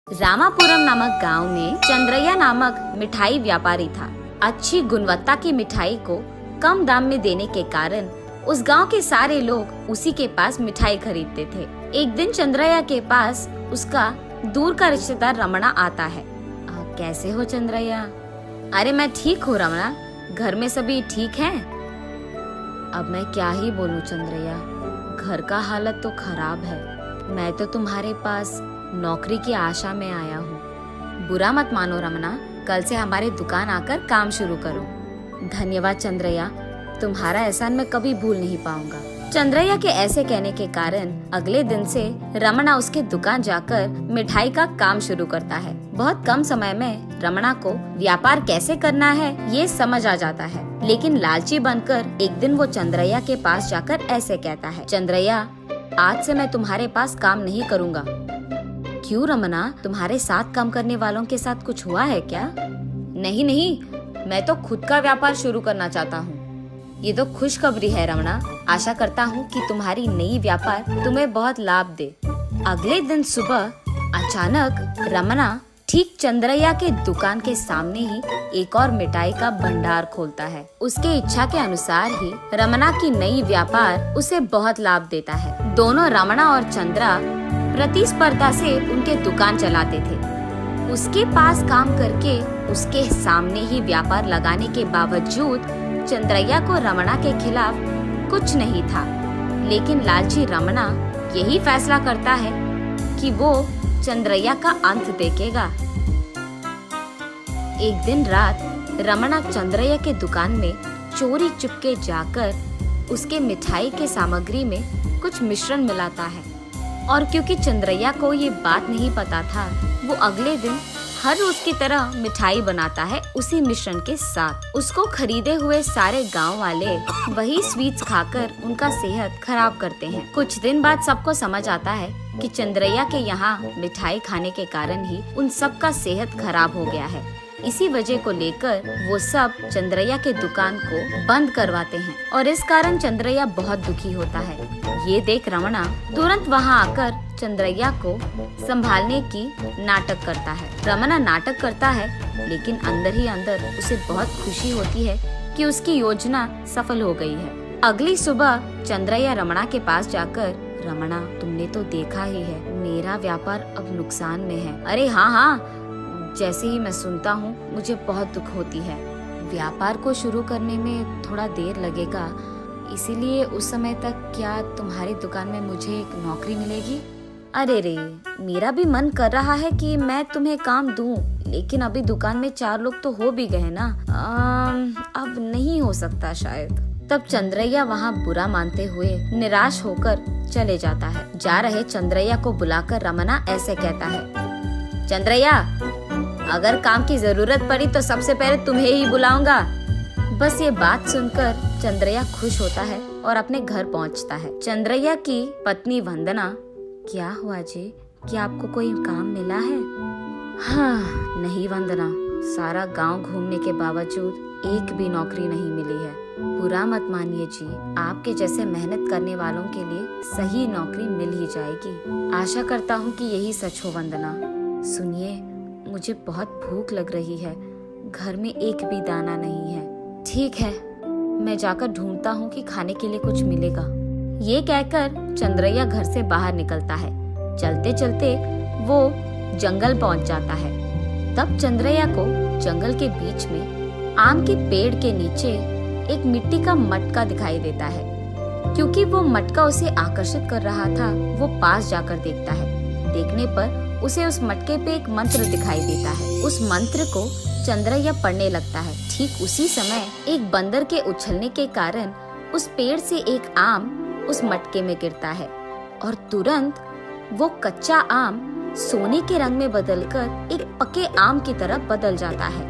रामापुरम नामक गांव में चंद्रैया नामक मिठाई व्यापारी था। अच्छी गुणवत्ता की मिठाई को कम दाम में देने के कारण उस गांव के सारे लोग उसी के पास मिठाई खरीदते थे। एक दिन चंद्रैया के पास उसका दूर का रिश्तेदार रमणा आता है। कैसे हो चंद्रैया? अरे मैं ठीक हूँ रमणा, घर में सभी ठीक हैं? अब मैं क्या ही बोलूँ चंद्रैया, घर का हालत तो खराब है। मैं तो तुम्हारे पास नौकरी की आशा में आया हूँ। बुरा मत मानो रमणा, कल से हमारे दुकान आकर काम शुरू करो। धन्यवाद चंद्रैया, तुम्हारा एहसान मैं कभी भूल नहीं पाऊंगा। चंद्रैया के ऐसे कहने के कारण अगले दिन से रमणा उसके दुकान जाकर मिठाई का काम शुरू करता है। बहुत कम समय में रमणा को व्यापार कैसे करना है ये समझ आ जाता है, लेकिन लालची बनकर एक दिन वो चंद्रैया के पास जाकर ऐसे कहता है, चंद्रैया आज से मैं तुम्हारे पास काम नहीं करूँगा। क्यों रमणा, तुम्हारे साथ काम करने वालों के साथ कुछ हुआ है क्या? नहीं नहीं, मैं तो खुद का व्यापार शुरू करना चाहता हूँ। ये तो खुशखबरी है रमणा, आशा करता हूँ कि तुम्हारी नई व्यापार तुम्हें बहुत लाभ दे। अगले दिन सुबह अचानक रमणा ठीक चंद्रैया के दुकान के सामने ही एक और मिठाई का भंडार खोलता है। उसके इच्छा के अनुसार ही रमणा की नई व्यापार उसे बहुत लाभ देता है। दोनों रमणा और चंद्रा प्रतिस्पर्धा से उनके दुकान चलाते थे। उसके पास काम करके उसके सामने ही व्यापार लगाने के बावजूद चंद्रैया को रमणा के खिलाफ कुछ नहीं था, लेकिन लालची रमणा यही फैसला करता है कि वो चंद्रैया का अंत देखेगा। एक दिन रात रमणा चंद्रैया के दुकान में चोरी चुपके जाकर उसके मिठाई के सामग्री में कुछ मिश्रण मिलाता है, और क्योंकि चंद्रैया को ये बात नहीं पता था, वो अगले दिन हर रोज की तरह मिठाई बनाता है उसी मिश्रण के साथ। उसको खरीदे हुए सारे गांव वाले वही स्वीट्स खाकर उनका सेहत खराब करते हैं। कुछ दिन बाद सबको समझ आता है कि चंद्रैया के यहाँ मिठाई खाने के कारण ही उन सब का सेहत खराब हो गया है। इसी वजह को लेकर वो सब चंद्रैया के दुकान को बंद करवाते हैं, और इस कारण चंद्रैया बहुत दुखी होता है। ये देख रमणा तुरंत वहाँ आकर चंद्रैया को संभालने की नाटक करता है। रमणा नाटक करता है, लेकिन अंदर ही अंदर उसे बहुत खुशी होती है कि उसकी योजना सफल हो गई है। अगली सुबह चंद्रैया रमणा के पास जाकर, रमणा तुमने तो देखा ही है, मेरा व्यापार अब नुकसान में है। अरे हाँ, जैसे ही मैं सुनता हूँ मुझे बहुत दुख होती है। व्यापार को शुरू करने में थोड़ा देर लगेगा, इसीलिए उस समय तक क्या तुम्हारी दुकान में मुझे एक नौकरी मिलेगी? अरे रे, मेरा भी मन कर रहा है कि मैं तुम्हें काम दूं, लेकिन अभी दुकान में 4 लोग तो हो भी गए ना। अब नहीं हो सकता शायद। तब चंद्रैया वहाँ बुरा मानते हुए निराश होकर चले जाता है। जा रहे चंद्रैया को बुलाकर रमणा ऐसे कहता है, चंद्रैया अगर काम की जरूरत पड़ी तो सबसे पहले तुम्हें ही बुलाऊंगा। बस ये बात सुनकर चंद्रैया खुश होता है और अपने घर पहुंचता है। चंद्रैया की पत्नी वंदना, क्या हुआ जी, क्या आपको कोई काम मिला है? हाँ नहीं वंदना, सारा गांव घूमने के बावजूद एक भी नौकरी नहीं मिली है। बुरा मत मानिए जी, आपके जैसे मेहनत करने वालों के लिए सही नौकरी मिल ही जाएगी। आशा करता हूँ कि यही सच हो वंदना। सुनिए, मुझे बहुत भूख लग रही है, घर में एक भी दाना नहीं है। ठीक है, मैं जाकर ढूंढता हूँ कि खाने के लिए कुछ मिलेगा। ये कहकर चंद्रैया घर से बाहर निकलता है। चलते चलते वो जंगल पहुँच जाता है। तब चंद्रैया को जंगल के बीच में आम के पेड़ के नीचे एक मिट्टी का मटका दिखाई देता है। क्योंकि वो मटका उसे आकर्षित कर रहा था, वो पास जाकर देखता है। देखने पर उसे उस मटके पे एक मंत्र दिखाई देता है। उस मंत्र को चंद्रैया पढ़ने लगता है। ठीक उसी समय एक बंदर के उछलने के कारण उस पेड़ से एक आम उस मटके में गिरता है, और तुरंत वो कच्चा आम सोने के रंग में बदलकर एक पके आम की तरफ बदल जाता है,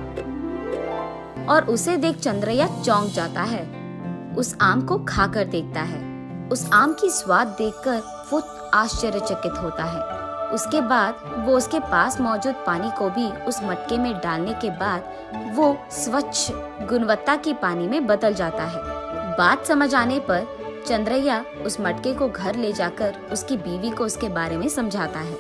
और उसे देख चंद्रैया चौंक जाता है। उस आम को खाकर देखता है। उस आम की स्वाद देखकर वो आश्चर्यचकित होता है। उसके बाद वो उसके पास मौजूद पानी को भी उस मटके में डालने के बाद वो स्वच्छ गुणवत्ता की पानी में बदल जाता है। बात समझ आने पर चंद्रैया उस मटके को घर ले जाकर उसकी बीवी को उसके बारे में समझाता है।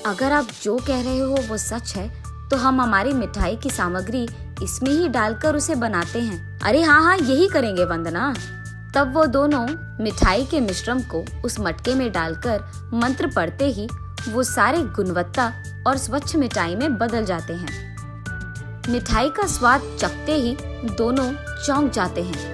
अगर आप जो कह रहे हो वो सच है तो हम हमारी मिठाई की सामग्री इसमें ही डालकर उसे बनाते हैं। अरे हाँ हाँ, यही करेंगे वंदना। तब वो दोनों मिठाई के मिश्रण को उस मटके में डालकर मंत्र पढ़ते ही वो सारे गुणवत्ता और स्वच्छ मिठाई में बदल जाते हैं। मिठाई का स्वाद चखते ही दोनों चौंक जाते हैं।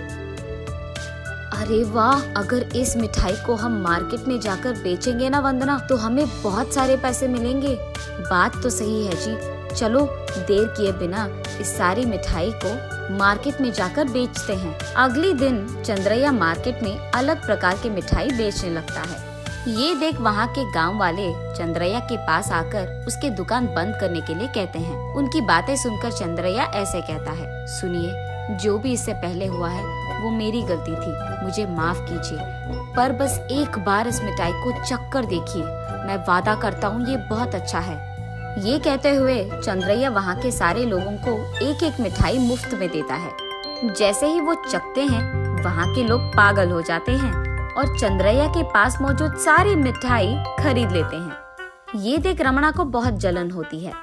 अरे वाह, अगर इस मिठाई को हम मार्केट में जाकर बेचेंगे ना वंदना, तो हमें बहुत सारे पैसे मिलेंगे। बात तो सही है जी, चलो देर किए बिना इस सारी मिठाई को मार्केट में जाकर बेचते हैं। अगले दिन चंद्रैया मार्केट में अलग प्रकार के मिठाई बेचने लगता है। ये देख वहाँ के गांव वाले चंद्रैया के पास आकर उसके दुकान बंद करने के लिए कहते हैं। उनकी बातें सुनकर चंद्रैया ऐसे कहता है, सुनिए, जो भी इससे पहले हुआ है वो मेरी गलती थी, मुझे माफ कीजिए, पर बस एक बार इस मिठाई को चख कर देखिए, मैं वादा करता हूँ ये बहुत अच्छा है। ये कहते हुए चंद्रैया वहाँ के सारे लोगों को एक एक मिठाई मुफ्त में देता है। जैसे ही वो चखते हैं वहाँ के लोग पागल हो जाते हैं और चंद्रैया के पास मौजूद सारी मिठाई खरीद लेते हैं। ये देख रमणा को बहुत जलन होती है।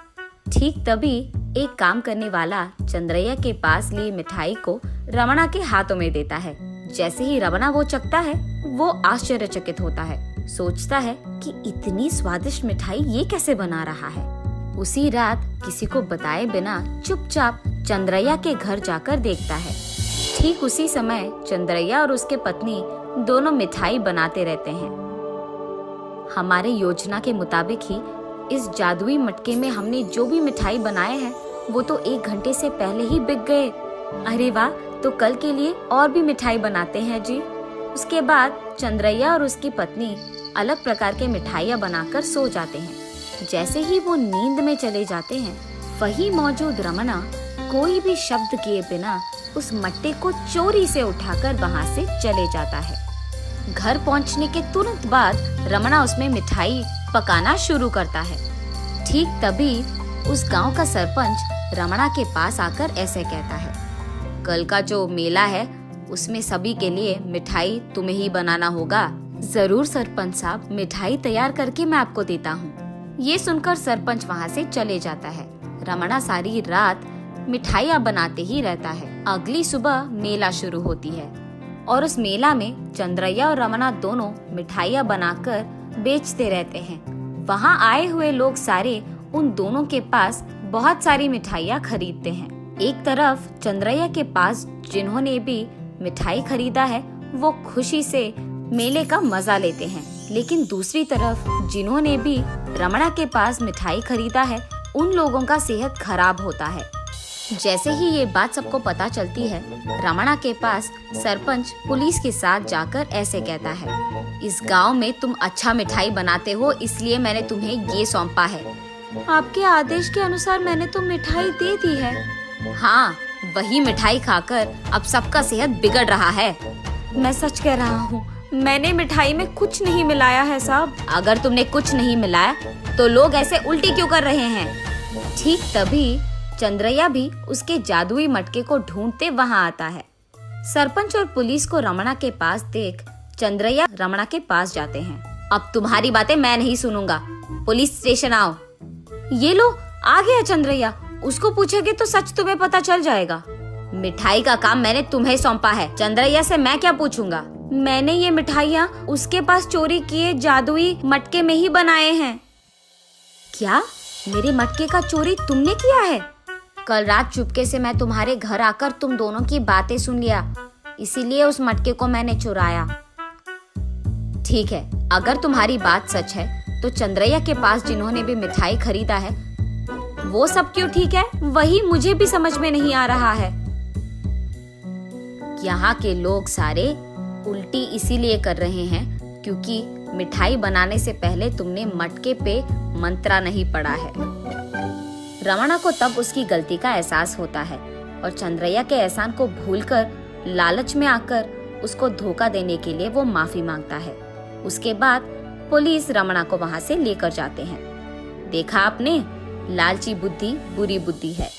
ठीक तभी एक काम करने वाला चंद्रैया के पास ली मिठाई को रमणा के हाथों में देता है। जैसे ही रमणा वो चखता है वो आश्चर्यचकित होता है, सोचता है कि इतनी स्वादिष्ट मिठाई ये कैसे बना रहा है। उसी रात किसी को बताए बिना चुपचाप चंद्रैया के घर जाकर देखता है। ठीक उसी समय चंद्रैया और उसके पत्नी दोनों मिठाई बनाते रहते हैं। हमारे योजना के मुताबिक ही इस जादुई मटके में हमने जो भी मिठाई बनाए हैं वो तो 1 घंटे से पहले ही बिक गए। अरे वाह, तो कल के लिए और भी मिठाई बनाते हैं जी। उसके बाद चंद्रैया और उसकी पत्नी अलग प्रकार के मिठाइयाँ बनाकर सो जाते हैं। जैसे ही वो नींद में चले जाते हैं, वहीं मौजूद रमणा कोई भी शब्द किए बिना उस मट्टे को चोरी से उठाकर वहाँ से चले जाता है। घर पहुँचने के तुरंत बाद रमणा उसमें मिठाई पकाना शुरू करता है। ठीक तभी उस गांव का सरपंच रमणा के पास आकर ऐसे कहता है, कल का जो मेला है उसमें सभी के लिए मिठाई तुम्हें ही बनाना होगा। जरूर सरपंच साहब, मिठाई तैयार करके मैं आपको देता हूँ। ये सुनकर सरपंच वहाँ से चले जाता है। रमणा सारी रात मिठाइयाँ बनाते ही रहता है। अगली सुबह मेला शुरू होती है और उस मेला में चंद्रैया और रमणा दोनों मिठाइयाँ बनाकर बेचते रहते हैं। वहाँ आए हुए लोग सारे उन दोनों के पास बहुत सारी मिठाइयाँ खरीदते हैं। एक तरफ चंद्रैया के पास जिन्होंने भी मिठाई खरीदा है वो खुशी से मेले का मजा लेते हैं, लेकिन दूसरी तरफ जिन्होंने भी रमणा के पास मिठाई खरीदा है उन लोगों का सेहत खराब होता है। जैसे ही ये बात सबको पता चलती है, रमणा के पास सरपंच पुलिस के साथ जाकर ऐसे कहता है, इस गांव में तुम अच्छा मिठाई बनाते हो इसलिए मैंने तुम्हें ये सौंपा है। आपके आदेश के अनुसार मैंने तो मिठाई दे दी है। हाँ, वही मिठाई खाकर अब सबका सेहत बिगड़ रहा है। मैं सच कह रहा हूँ, मैंने मिठाई में कुछ नहीं मिलाया है साहब। अगर तुमने कुछ नहीं मिलाया तो लोग ऐसे उल्टी क्यों कर रहे हैं? ठीक तभी चंद्रैया भी उसके जादुई मटके को ढूंढते वहाँ आता है। सरपंच और पुलिस को रमणा के पास देख चंद्रैया रमणा के पास जाते हैं। अब तुम्हारी बातें मैं नहीं सुनूंगा, पुलिस स्टेशन आओ। ये लो, आ गया चंद्रैया। उसको पूछोगे तो सच तुम्हें पता चल जाएगा। मिठाई का काम मैंने तुम्हें सौंपा है, चंद्रैया से मैं क्या पूछूंगा? मैंने ये मिठाइयाँ उसके पास चोरी किए जादुई मटके में ही बनाए हैं। क्या? मेरे मटके का चोरी तुमने किया है? कल रात चुपके से मैं तुम्हारे घर आकर तुम दोनों की बातें सुन लिया, इसीलिए उस मटके को मैंने चुराया। ठीक है, अगर तुम्हारी बात सच है तो चंद्रैया के पास जिन्होंने भी मिठाई खरीदा है वो सब क्यों ठीक है, वही मुझे भी समझ में नहीं आ रहा है। यहाँ के लोग सारे उल्टी इसीलिए कर रहे हैं क्योंकि मिठाई बनाने से पहले तुमने मटके पे मंत्रा नहीं पढ़ा है। रमणा को तब उसकी गलती का एहसास होता है और चंद्रैया के एहसान को भूलकर लालच में आकर उसको धोखा देने के लिए वो माफी मांगता है। उसके बाद पुलिस रमणा को वहां से लेकर जाते हैं। देखा आपने, लालची बुद्धि बुरी बुद्धि है।